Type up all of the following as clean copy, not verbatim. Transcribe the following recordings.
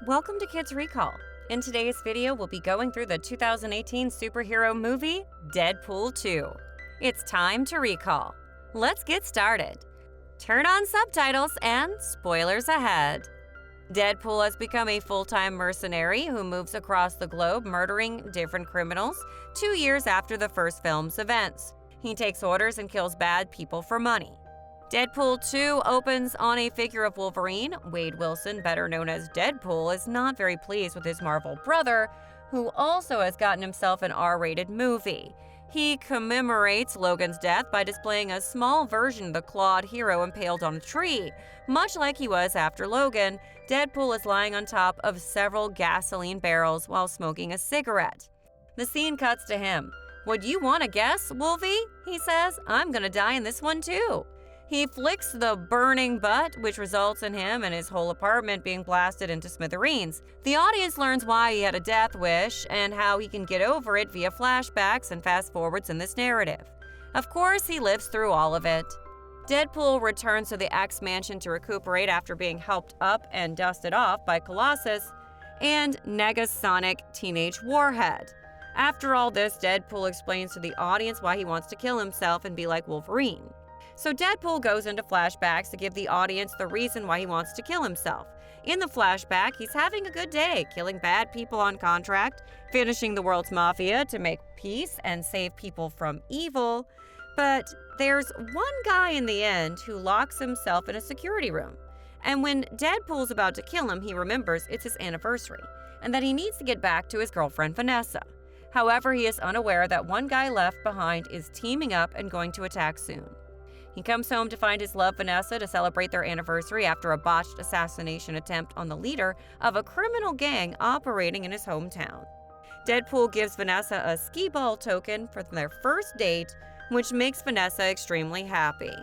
Welcome to Kids Recall. In today's video, we'll be going through the 2018 superhero movie, Deadpool 2. It's time to recall. Let's get started. Turn on subtitles and spoilers ahead. Deadpool has become a full-time mercenary who moves across the globe murdering different criminals 2 years after the first film's events. He takes orders and kills bad people for money. Deadpool 2 opens on a figure of Wolverine. Wade Wilson, better known as Deadpool, is not very pleased with his Marvel brother, who also has gotten himself an R-rated movie. He commemorates Logan's death by displaying a small version of the clawed hero impaled on a tree. Much like he was after Logan, Deadpool is lying on top of several gasoline barrels while smoking a cigarette. The scene cuts to him. "Would you want to guess, Wolvie?" he says. "I'm gonna die in this one too." He flicks the burning butt, which results in him and his whole apartment being blasted into smithereens. The audience learns why he had a death wish and how he can get over it via flashbacks and fast-forwards in this narrative. Of course, he lives through all of it. Deadpool returns to the X Mansion to recuperate after being helped up and dusted off by Colossus and Negasonic Teenage Warhead. After all this, Deadpool explains to the audience why he wants to kill himself and be like Wolverine. So Deadpool goes into flashbacks to give the audience the reason why he wants to kill himself. In the flashback, he's having a good day, killing bad people on contract, finishing the world's mafia to make peace and save people from evil. But there's one guy in the end who locks himself in a security room. And when Deadpool's about to kill him, he remembers it's his anniversary and that he needs to get back to his girlfriend Vanessa. However, he is unaware that one guy left behind is teaming up and going to attack soon. He comes home to find his love Vanessa to celebrate their anniversary after a botched assassination attempt on the leader of a criminal gang operating in his hometown. Deadpool gives Vanessa a skee ball token for their first date, which makes Vanessa extremely happy.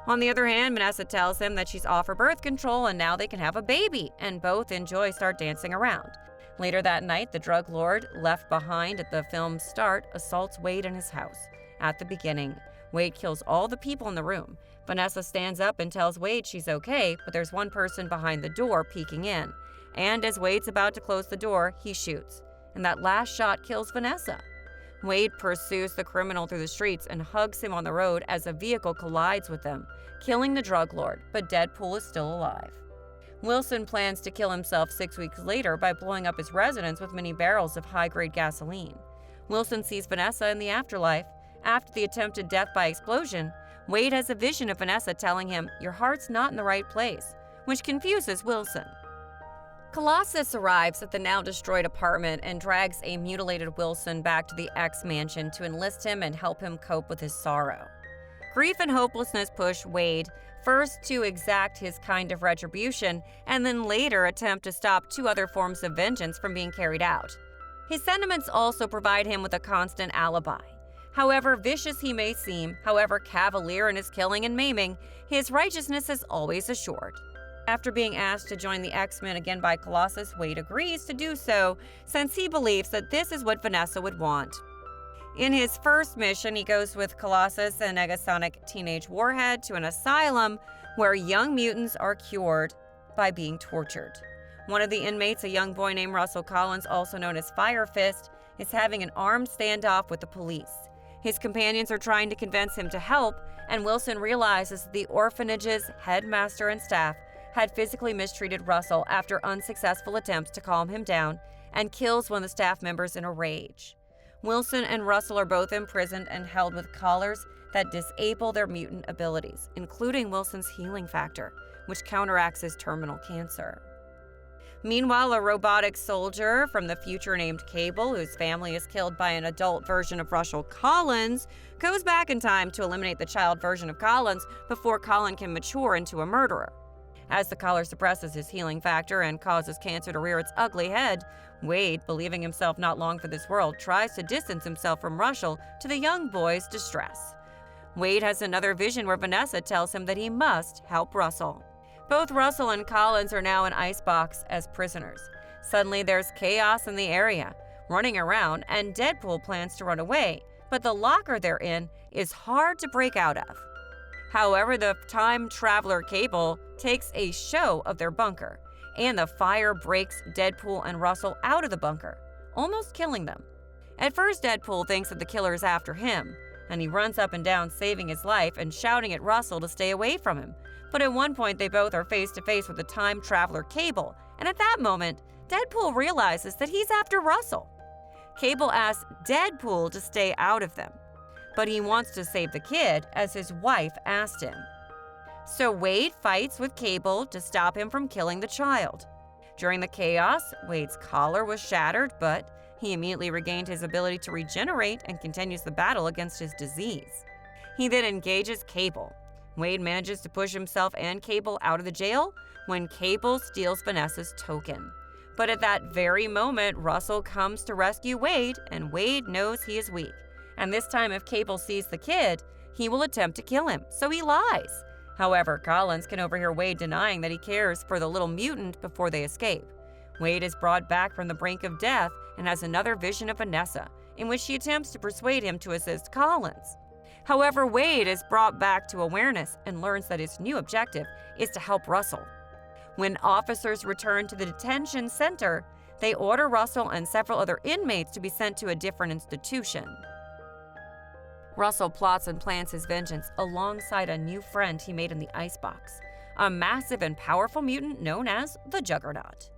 On the other hand, Vanessa tells him that she's off her birth control and now they can have a baby, and both in joy start dancing around. Later that night, the drug lord left behind at the film's start assaults Wade in his house. At the beginning, Wade kills all the people in the room. Vanessa stands up and tells Wade she's okay, but there's one person behind the door peeking in. And as Wade's about to close the door, he shoots. And that last shot kills Vanessa. Wade pursues the criminal through the streets and hugs him on the road as a vehicle collides with them, killing the drug lord, but Deadpool is still alive. Wilson plans to kill himself 6 weeks later by blowing up his residence with many barrels of high-grade gasoline. Wilson sees Vanessa in the afterlife. After the attempted death by explosion, Wade has a vision of Vanessa telling him, "Your heart's not in the right place," which confuses Wilson. Colossus arrives at the now destroyed apartment and drags a mutilated Wilson back to the X Mansion to enlist him and help him cope with his sorrow. Grief and hopelessness push Wade first to exact his kind of retribution and then later attempt to stop 2 other forms of vengeance from being carried out. His sentiments also provide him with a constant alibi. However vicious he may seem, however cavalier in his killing and maiming, his righteousness is always assured. After being asked to join the X-Men again by Colossus, Wade agrees to do so since he believes that this is what Vanessa would want. In his first mission, he goes with Colossus and Negasonic Teenage Warhead to an asylum where young mutants are cured by being tortured. One of the inmates, a young boy named Russell Collins, also known as Fire Fist, is having an armed standoff with the police. His companions are trying to convince him to help, and Wilson realizes that the orphanage's headmaster and staff had physically mistreated Russell after unsuccessful attempts to calm him down, and kills one of the staff members in a rage. Wilson and Russell are both imprisoned and held with collars that disable their mutant abilities, including Wilson's healing factor, which counteracts his terminal cancer. Meanwhile, a robotic soldier from the future named Cable, whose family is killed by an adult version of Russell Collins, goes back in time to eliminate the child version of Collins before Colin can mature into a murderer. As the collar suppresses his healing factor and causes cancer to rear its ugly head, Wade, believing himself not long for this world, tries to distance himself from Russell to the young boy's distress. Wade has another vision where Vanessa tells him that he must help Russell. Both Russell and Collins are now in icebox as prisoners. Suddenly there's chaos in the area, running around, and Deadpool plans to run away, but the locker they're in is hard to break out of. However, the time traveler Cable takes a show of their bunker and the fire breaks Deadpool and Russell out of the bunker, almost killing them. At first, Deadpool thinks that the killer is after him, and he runs up and down saving his life and shouting at Russell to stay away from him. But at one point, they both are face to face with the time traveler Cable, and at that moment, Deadpool realizes that he's after Russell. Cable asks Deadpool to stay out of them, but he wants to save the kid as his wife asked him. So Wade fights with Cable to stop him from killing the child. During the chaos, Wade's collar was shattered, but he immediately regained his ability to regenerate and continues the battle against his disease. He then engages Cable. Wade manages to push himself and Cable out of the jail when Cable steals Vanessa's token. But at that very moment, Russell comes to rescue Wade, and Wade knows he is weak. And this time, if Cable sees the kid, he will attempt to kill him, so he lies. However, Collins can overhear Wade denying that he cares for the little mutant before they escape. Wade is brought back from the brink of death and has another vision of Vanessa, in which she attempts to persuade him to assist Collins. However, Wade is brought back to awareness and learns that his new objective is to help Russell. When officers return to the detention center, they order Russell and several other inmates to be sent to a different institution. Russell plots and plans his vengeance alongside a new friend he made in the icebox, a massive and powerful mutant known as the Juggernaut.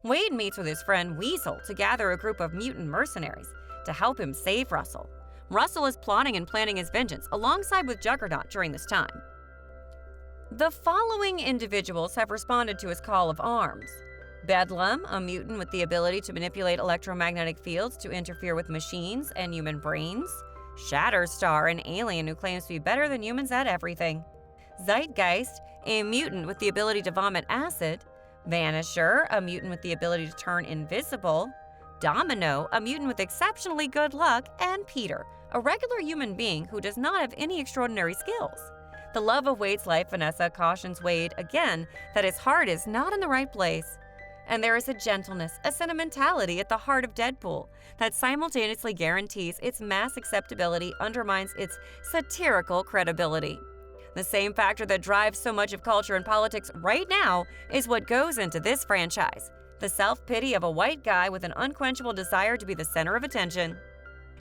Wade meets with his friend Weasel to gather a group of mutant mercenaries to help him save Russell. Russell is plotting and planning his vengeance alongside with Juggernaut during this time. The following individuals have responded to his call of arms. Bedlam, a mutant with the ability to manipulate electromagnetic fields to interfere with machines and human brains. Shatterstar, an alien who claims to be better than humans at everything. Zeitgeist, a mutant with the ability to vomit acid. Vanisher, a mutant with the ability to turn invisible. Domino, a mutant with exceptionally good luck. And Peter, a regular human being who does not have any extraordinary skills. The love of Wade's life, Vanessa, cautions Wade again that his heart is not in the right place. And there is a gentleness, a sentimentality at the heart of Deadpool that simultaneously guarantees its mass acceptability undermines its satirical credibility. The same factor that drives so much of culture and politics right now is what goes into this franchise: the self-pity of a white guy with an unquenchable desire to be the center of attention.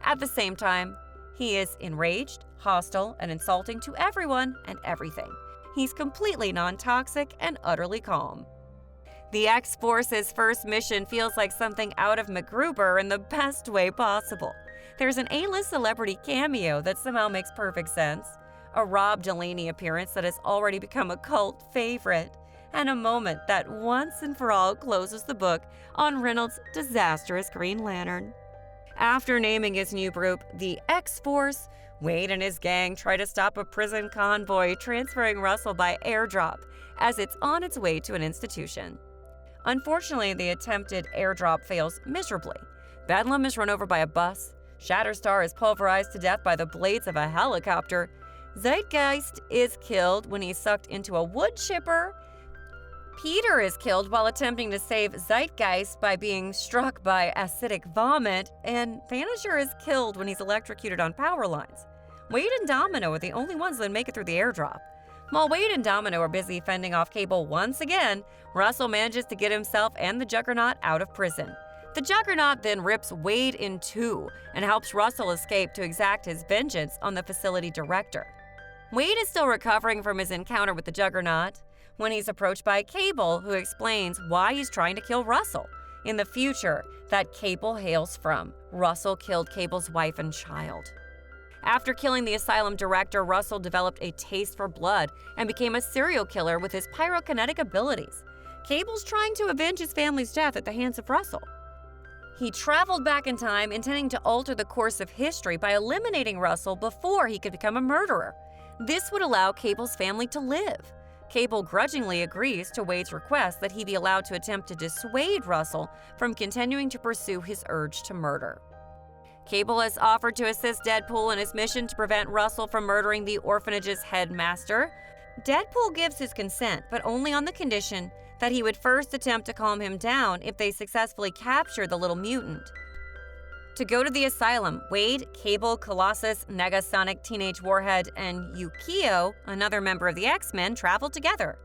At the same time, he is enraged, hostile, and insulting to everyone and everything. He's completely non-toxic and utterly calm. The X-Force's first mission feels like something out of MacGruber in the best way possible. There's an A-list celebrity cameo that somehow makes perfect sense, a Rob Delaney appearance that has already become a cult favorite, and a moment that once and for all closes the book on Reynolds' disastrous Green Lantern. After naming his new group the X-Force, Wade and his gang try to stop a prison convoy transferring Russell by airdrop as it's on its way to an institution. Unfortunately, the attempted airdrop fails miserably. Bedlam is run over by a bus, Shatterstar is pulverized to death by the blades of a helicopter, Zeitgeist is killed when he's sucked into a wood chipper, Peter is killed while attempting to save Zeitgeist by being struck by acidic vomit, and Vanisher is killed when he's electrocuted on power lines. Wade and Domino are the only ones that make it through the airdrop. While Wade and Domino are busy fending off Cable once again, Russell manages to get himself and the Juggernaut out of prison. The Juggernaut then rips Wade in two and helps Russell escape to exact his vengeance on the facility director. Wade is still recovering from his encounter with the Juggernaut when he's approached by Cable, who explains why he's trying to kill Russell. In the future that Cable hails from, Russell killed Cable's wife and child. After killing the asylum director, Russell developed a taste for blood and became a serial killer with his pyrokinetic abilities. Cable's trying to avenge his family's death at the hands of Russell. He traveled back in time, intending to alter the course of history by eliminating Russell before he could become a murderer. This would allow Cable's family to live. Cable grudgingly agrees to Wade's request that he be allowed to attempt to dissuade Russell from continuing to pursue his urge to murder. Cable has offered to assist Deadpool in his mission to prevent Russell from murdering the orphanage's headmaster. Deadpool gives his consent, but only on the condition that he would first attempt to calm him down if they successfully capture the little mutant. To go to the asylum, Wade, Cable, Colossus, Negasonic Teenage Warhead, and Yukio, another member of the X-Men, travel together.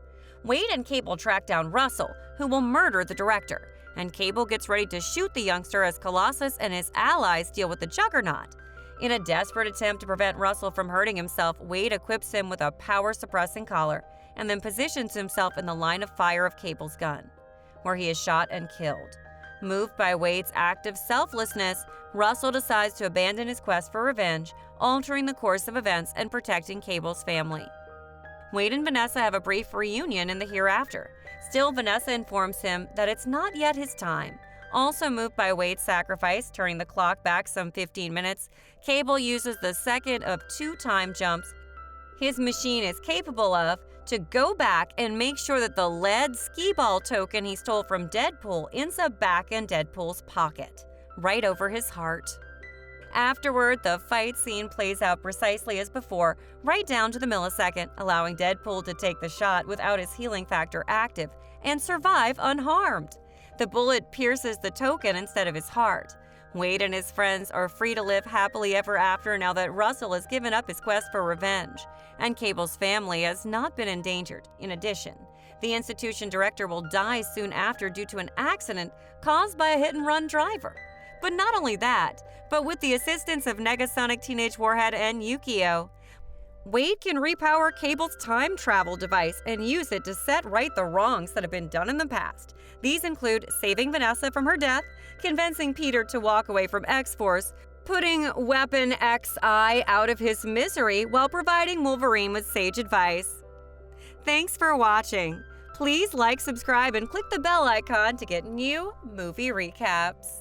Wade and Cable track down Russell, who will murder the director, and Cable gets ready to shoot the youngster as Colossus and his allies deal with the Juggernaut. In a desperate attempt to prevent Russell from hurting himself, Wade equips him with a power-suppressing collar and then positions himself in the line of fire of Cable's gun, where he is shot and killed. Moved by Wade's act of selflessness, Russell decides to abandon his quest for revenge, altering the course of events and protecting Cable's family. Wade and Vanessa have a brief reunion in the hereafter. Still, Vanessa informs him that it's not yet his time. Also moved by Wade's sacrifice, turning the clock back some 15 minutes, Cable uses the second of 2 time jumps his machine is capable of to go back and make sure that the lead skee-ball token he stole from Deadpool ends up back in Deadpool's pocket, right over his heart. Afterward, the fight scene plays out precisely as before, right down to the millisecond, allowing Deadpool to take the shot without his healing factor active and survive unharmed. The bullet pierces the token instead of his heart. Wade and his friends are free to live happily ever after now that Russell has given up his quest for revenge, and Cable's family has not been endangered. In addition, the institution director will die soon after due to an accident caused by a hit-and-run driver. But not only that, but with the assistance of Negasonic Teenage Warhead and Yukio, Wade can repower Cable's time travel device and use it to set right the wrongs that have been done in the past. These include saving Vanessa from her death, convincing Peter to walk away from X-Force, putting Weapon XI out of his misery while providing Wolverine with sage advice. Thanks for watching. Please like, subscribe, and click the bell icon to get new movie recaps.